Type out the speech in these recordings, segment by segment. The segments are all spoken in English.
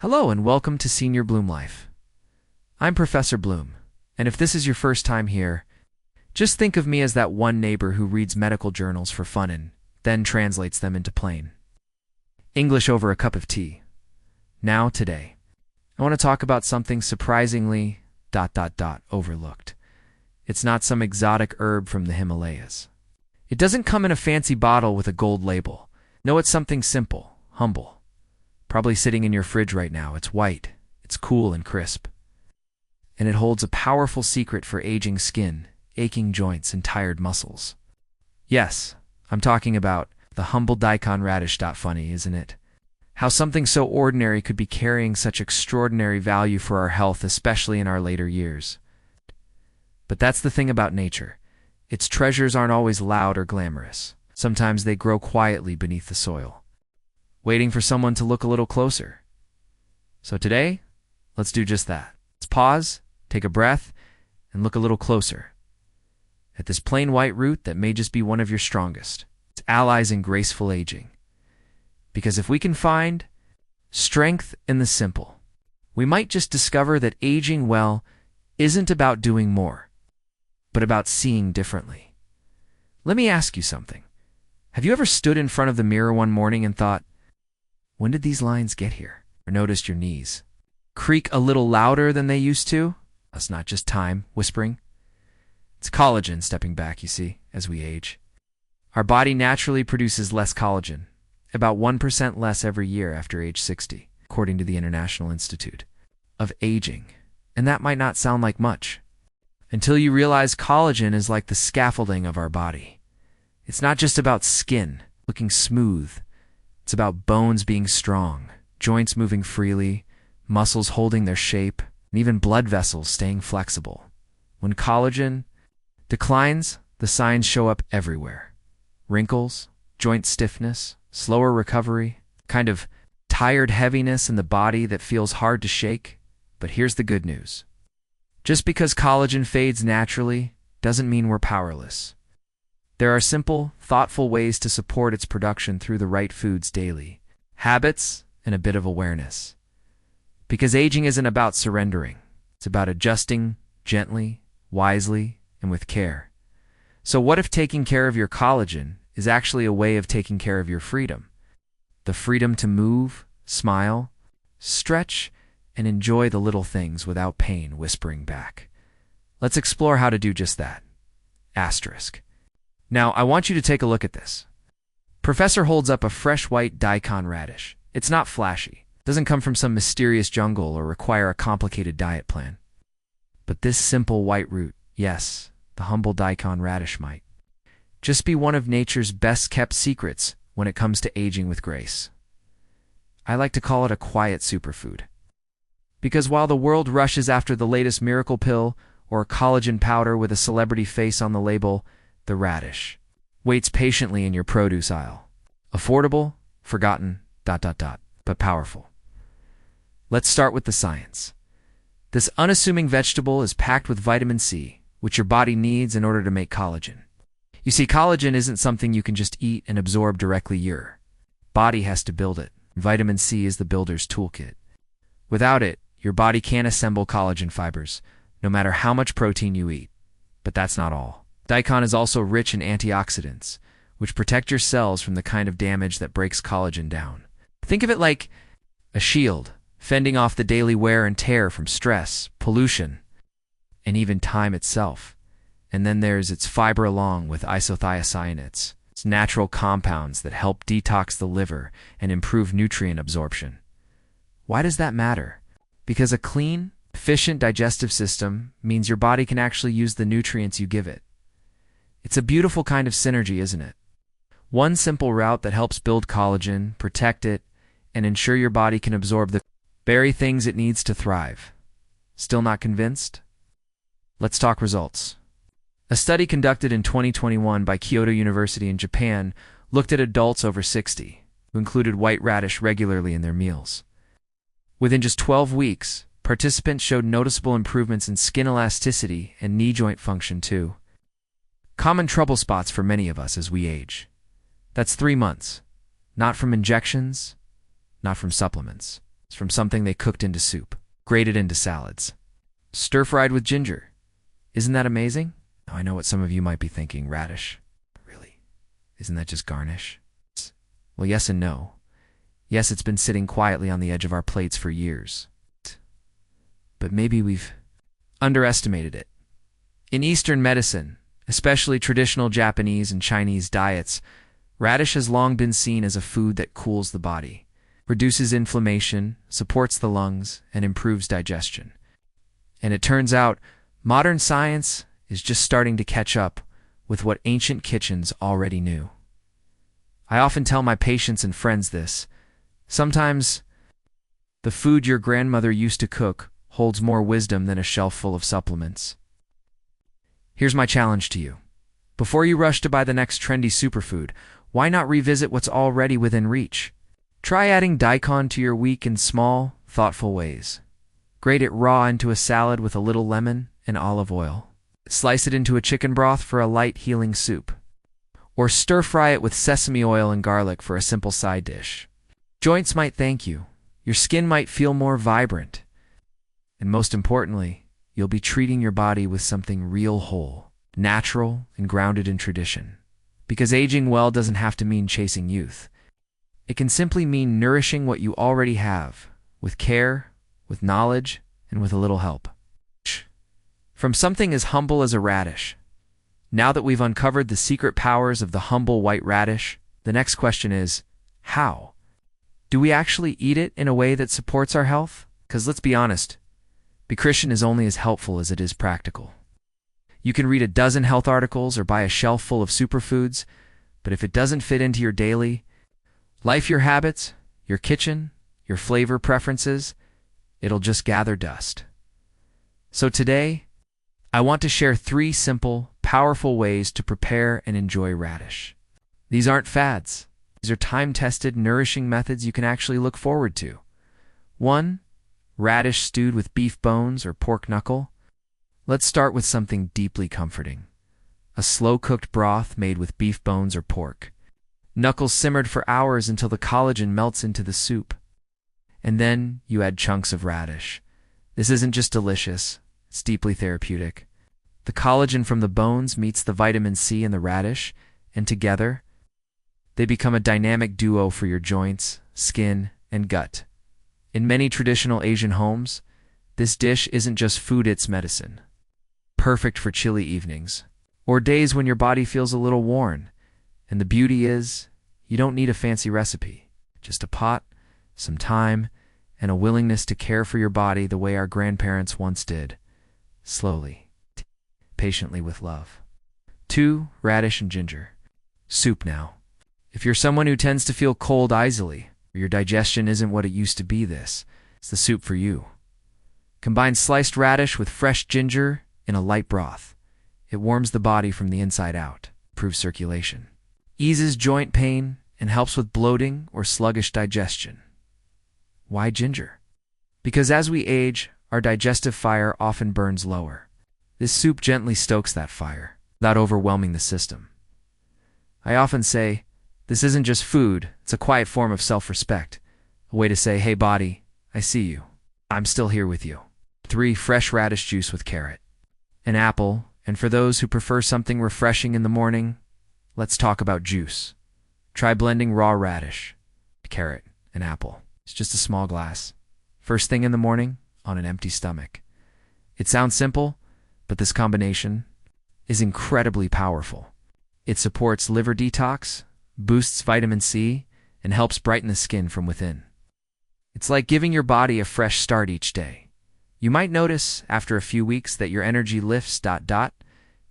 Hello and welcome to Senior Bloom Life. I'm Professor Bloom, and if this is your first time here, just think of me as that one neighbor who reads medical journals for fun and then translates them into plain English over a cup of tea. Now, today, I want to talk about something surprisingly ... overlooked. It's not some exotic herb from the Himalayas. It doesn't come in a fancy bottle with a gold label. No, it's something simple, humble. Probably sitting in your fridge right now. It's white, it's cool and crisp. And it holds a powerful secret for aging skin, aching joints, and tired muscles. Yes, I'm talking about the humble daikon radish. Funny, isn't it? How something so ordinary could be carrying such extraordinary value for our health, especially in our later years. But that's the thing about nature. Its treasures aren't always loud or glamorous. Sometimes they grow quietly beneath the soil, waiting for someone to look a little closer. So today, let's do just that. Let's pause, take a breath, and look a little closer at this plain white root that may just be one of your strongest. Its allies in graceful aging. Because if we can find strength in the simple, we might just discover that aging well isn't about doing more, but about seeing differently. Let me ask you something. Have you ever stood in front of the mirror one morning and thought, when did these lines get here? Or noticed your knees creak a little louder than they used to? That's not just time whispering. It's collagen stepping back, you see, as we age. Our body naturally produces less collagen, about 1% less every year after age 60, according to the International Institute of Aging. And that might not sound like much, until you realize collagen is like the scaffolding of our body. It's not just about skin looking smooth. It's about bones being strong, joints moving freely, muscles holding their shape, and even blood vessels staying flexible. When collagen declines, the signs show up everywhere. Wrinkles, joint stiffness, slower recovery, kind of tired heaviness in the body that feels hard to shake. But here's the good news. Just because collagen fades naturally doesn't mean we're powerless. There are simple, thoughtful ways to support its production through the right foods daily, habits, and a bit of awareness. Because aging isn't about surrendering. It's about adjusting gently, wisely, and with care. So what if taking care of your collagen is actually a way of taking care of your freedom? The freedom to move, smile, stretch, and enjoy the little things without pain whispering back. Let's explore how to do just that. Asterisk. Now, I want you to take a look at this. Professor holds up a fresh white daikon radish. It's not flashy, doesn't come from some mysterious jungle or require a complicated diet plan. But this simple white root, yes, the humble daikon radish might just be one of nature's best-kept secrets when it comes to aging with grace. I like to call it a quiet superfood. Because while the world rushes after the latest miracle pill or collagen powder with a celebrity face on the label, the radish waits patiently in your produce aisle. Affordable, forgotten, ... but powerful. Let's start with the science. This unassuming vegetable is packed with vitamin C, which your body needs in order to make collagen. You see, collagen isn't something you can just eat and absorb directly. Your body has to build it. Vitamin C is the builder's toolkit. Without it, your body can't assemble collagen fibers, no matter how much protein you eat. But that's not all. Daikon is also rich in antioxidants, which protect your cells from the kind of damage that breaks collagen down. Think of it like a shield, fending off the daily wear and tear from stress, pollution, and even time itself. And then there's its fiber along with isothiocyanates, its natural compounds that help detox the liver and improve nutrient absorption. Why does that matter? Because a clean, efficient digestive system means your body can actually use the nutrients you give it. It's a beautiful kind of synergy, isn't it? One simple route that helps build collagen, protect it, and ensure your body can absorb the very things it needs to thrive. Still not convinced? Let's talk results. A study conducted in 2021 by Kyoto University in Japan looked at adults over 60 who included white radish regularly in their meals. Within just 12 weeks, participants showed noticeable improvements in skin elasticity and knee joint function too. Common trouble spots for many of us as we age. That's 3 months. Not from injections, not from supplements. from something they cooked into soup, grated into salads, stir-fried with ginger. Isn't that amazing? Now, I know what some of you might be thinking, radish. Really? Isn't that just garnish? Well, yes and no. Yes, it's been sitting quietly on the edge of our plates for years. But maybe we've underestimated it. In Eastern medicine, especially traditional Japanese and Chinese diets, radish has long been seen as a food that cools the body, reduces inflammation, supports the lungs, and improves digestion. And it turns out, modern science is just starting to catch up with what ancient kitchens already knew. I often tell my patients and friends this. Sometimes, the food your grandmother used to cook holds more wisdom than a shelf full of supplements. Here's my challenge to you. Before you rush to buy the next trendy superfood, why not revisit what's already within reach? Try adding daikon to your week in small, thoughtful ways. Grate it raw into a salad with a little lemon and olive oil. Slice it into a chicken broth for a light, healing soup. Or stir-fry it with sesame oil and garlic for a simple side dish. Joints might thank you. Your skin might feel more vibrant. And most importantly, you'll be treating your body with something real whole, natural, and grounded in tradition. Because aging well doesn't have to mean chasing youth. It can simply mean nourishing what you already have, with care, with knowledge, and with a little help. From something as humble as a radish. Now that we've uncovered the secret powers of the humble white radish, the next question is, how? Do we actually eat it in a way that supports our health? Because let's be honest, nutrition is only as helpful as it is practical. You can read a dozen health articles or buy a shelf full of superfoods, but if it doesn't fit into your daily life, your habits, your kitchen, your flavor preferences, it'll just gather dust. So today, I want to share 3 simple, powerful ways to prepare and enjoy radish. These aren't fads. These are time-tested, nourishing methods you can actually look forward to. 1. Radish stewed with beef bones or pork knuckle. Let's start with something deeply comforting. A slow-cooked broth made with beef bones or pork. Knuckles simmered for hours until the collagen melts into the soup. And then you add chunks of radish. This isn't just delicious, it's deeply therapeutic. The collagen from the bones meets the vitamin C in the radish, and together, they become a dynamic duo for your joints, skin, and gut. In many traditional Asian homes, this dish isn't just food, it's medicine. Perfect for chilly evenings, or days when your body feels a little worn. And the beauty is, you don't need a fancy recipe. Just a pot, some time, and a willingness to care for your body the way our grandparents once did. Slowly, patiently with love. 2. Radish and ginger. Soup now. If you're someone who tends to feel cold easily, or your digestion isn't what it used to be, it's the soup for you. Combine sliced radish with fresh ginger in a light broth. It warms the body from the inside out, improves circulation, eases joint pain, and helps with bloating or sluggish digestion. Why ginger? Because as we age, our digestive fire often burns lower. This soup gently stokes that fire, without overwhelming the system. I often say, this isn't just food, it's a quiet form of self-respect. A way to say, hey body, I see you. I'm still here with you. 3. Fresh radish juice with carrot. An apple, and for those who prefer something refreshing in the morning, let's talk about juice. Try blending raw radish, carrot, and apple. It's just a small glass. First thing in the morning, on an empty stomach. It sounds simple, but this combination is incredibly powerful. It supports liver detox, boosts vitamin C, and helps brighten the skin from within. It's like giving your body a fresh start each day. You might notice after a few weeks that your energy lifts,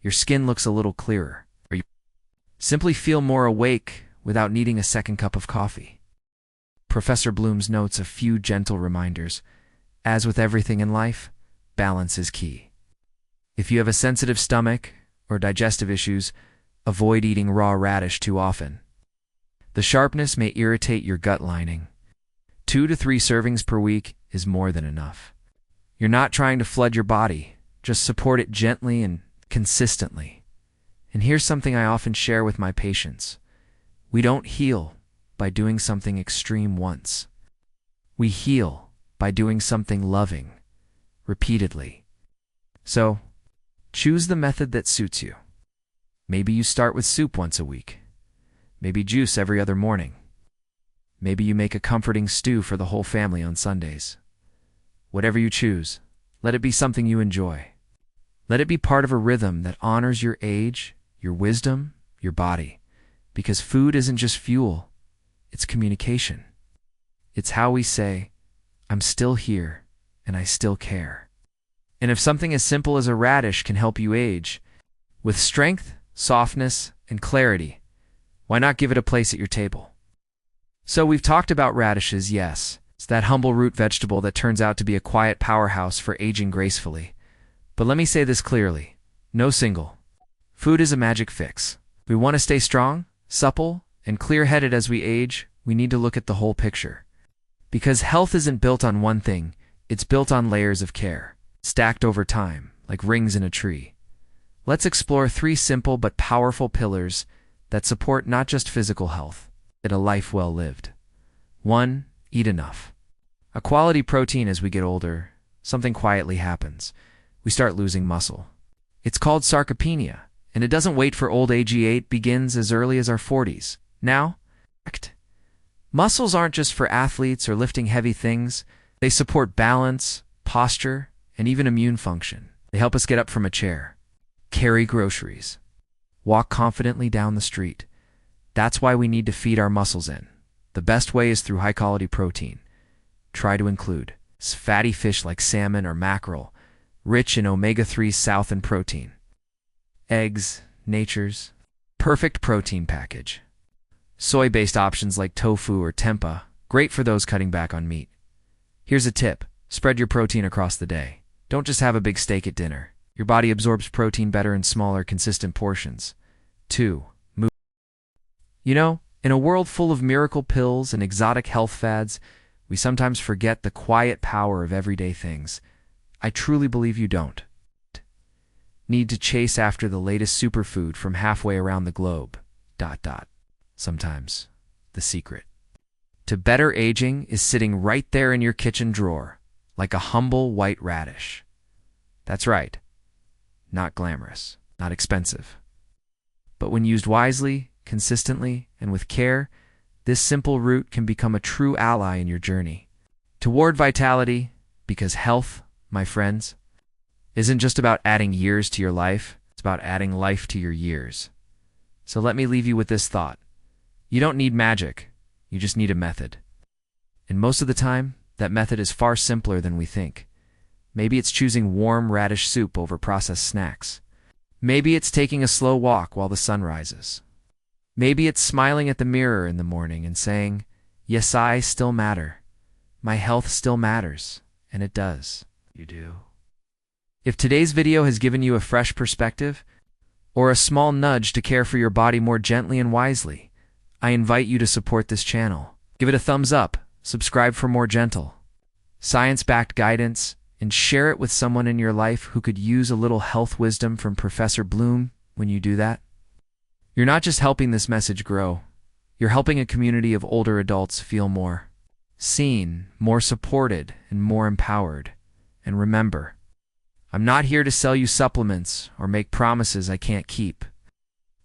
your skin looks a little clearer, or you simply feel more awake without needing a second cup of coffee. Professor Bloom's notes a few gentle reminders. As with everything in life, balance is key. If you have a sensitive stomach or digestive issues, avoid eating raw radish too often. The sharpness may irritate your gut lining. 2 to 3 servings per week is more than enough. You're not trying to flood your body, just support it gently and consistently. And here's something I often share with my patients. We don't heal by doing something extreme once. We heal by doing something loving, repeatedly. So, choose the method that suits you. Maybe you start with soup once a week. Maybe juice every other morning. Maybe you make a comforting stew for the whole family on Sundays. Whatever you choose, let it be something you enjoy. Let it be part of a rhythm that honors your age, your wisdom, your body. Because food isn't just fuel, it's communication. It's how we say, I'm still here, and I still care. And if something as simple as a radish can help you age, with strength, softness, and clarity, why not give it a place at your table? So we've talked about radishes, yes. It's that humble root vegetable that turns out to be a quiet powerhouse for aging gracefully. But let me say this clearly. No single. Food is a magic fix. If we want to stay strong, supple, and clear-headed as we age, we need to look at the whole picture. Because health isn't built on one thing, it's built on layers of care, stacked over time, like rings in a tree. Let's explore 3 simple but powerful pillars that support not just physical health, but a life well lived. 1. Eat enough. A quality protein. As we get older, something quietly happens. We start losing muscle. It's called sarcopenia, and it doesn't wait for old age. It begins as early as our 40s. Now, muscles aren't just for athletes or lifting heavy things. They support balance, posture, and even immune function. They help us get up from a chair, carry groceries, walk confidently down the street. That's why we need to feed our muscles in. The best way is through high-quality protein. Try to include fatty fish like salmon or mackerel, rich in omega-3 south and protein. Eggs, nature's perfect protein package. Soy-based options like tofu or tempeh, great for those cutting back on meat. Here's a tip. Spread your protein across the day. Don't just have a big steak at dinner. Your body absorbs protein better in smaller, consistent portions. 2. Move. You know, in a world full of miracle pills and exotic health fads, we sometimes forget the quiet power of everyday things. I truly believe you don't need to chase after the latest superfood from halfway around the globe. Sometimes, the secret to better aging is sitting right there in your kitchen drawer, like a humble white radish. That's right. Not glamorous, not expensive. But when used wisely, consistently, and with care, this simple root can become a true ally in your journey toward vitality, because health, my friends, isn't just about adding years to your life, it's about adding life to your years. So let me leave you with this thought. You don't need magic, you just need a method. And most of the time, that method is far simpler than we think. Maybe it's choosing warm radish soup over processed snacks. Maybe it's taking a slow walk while the sun rises. Maybe it's smiling at the mirror in the morning and saying, yes, I still matter. My health still matters, and it does. You do. If today's video has given you a fresh perspective, or a small nudge to care for your body more gently and wisely, I invite you to support this channel. Give it a thumbs up, subscribe for more gentle, science-backed guidance, and share it with someone in your life who could use a little health wisdom from Professor Bloom. When you do that, you're not just helping this message grow, you're helping a community of older adults feel more seen, more supported, and more empowered. And remember, I'm not here to sell you supplements or make promises I can't keep.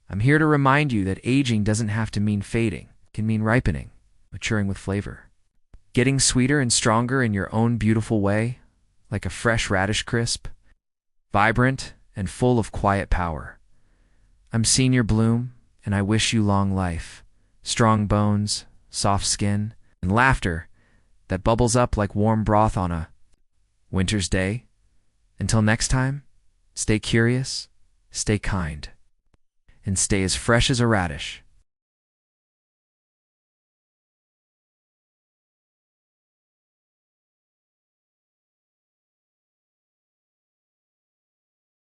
I'm here to remind you that aging doesn't have to mean fading. It can mean ripening, maturing with flavor, getting sweeter and stronger in your own beautiful way, like a fresh radish crisp, vibrant and full of quiet power. I'm Senior Bloom, and I wish you long life, strong bones, soft skin, and laughter that bubbles up like warm broth on a winter's day. Until next time, stay curious, stay kind, and stay as fresh as a radish.